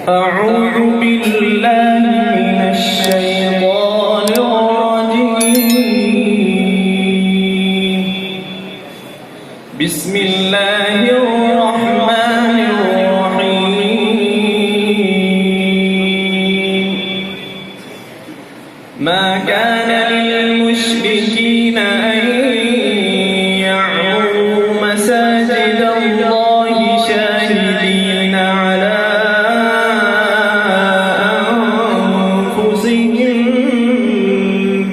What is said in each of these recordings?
أعوذ بالله من الشيطان الرجيم. بسم الله الرحمن الرحيم. ما كان للمشركين أن يعمروا مساجد الله شاهدين على أنفسهم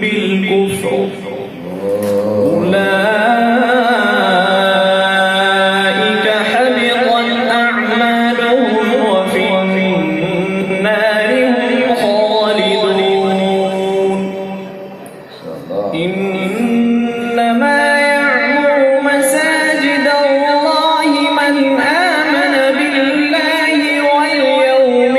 بالكفر، أولئك حبطت أعمالهم وفي النار هم خالدون. إنما يعمر مساجد الله من آمن بالله واليوم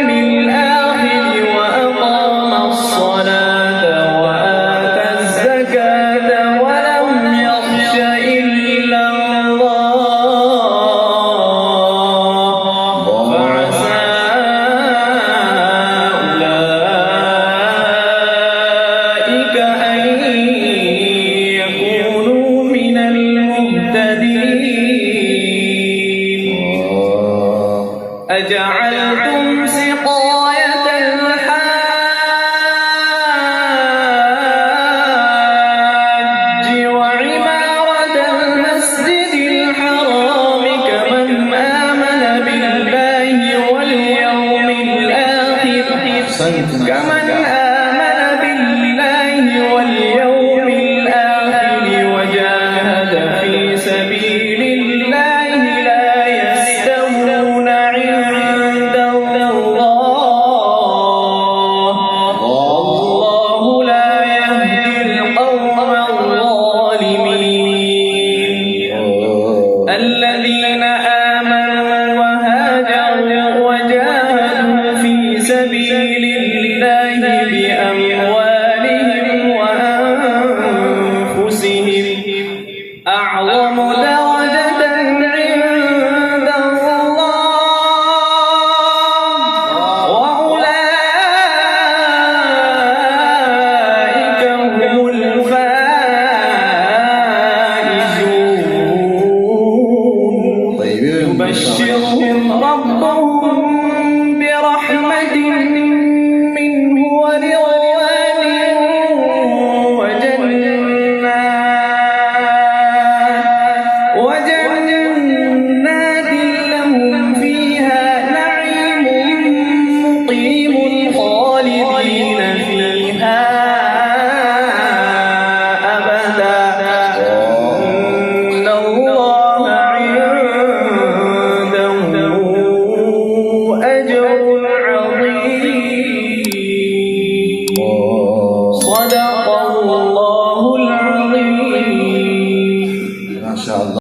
الآخر وأقام الصلاة وآتى الزكاة ولم يخش إلا الله، فعسى أولئك أن يكونوا من المهتدين. أجعلتم سقاية الحاج وعمارة المسجد الحرام كمن آمن بالله واليوم الآخر وجاهد في سبيل الله لا يستوون عند الله، والله لا يهدي القوم الظالمين. الذين آمنوا وهاجروا وجاهدوا في سبيل الله بأموالهم وأنفسهم أعظم درجة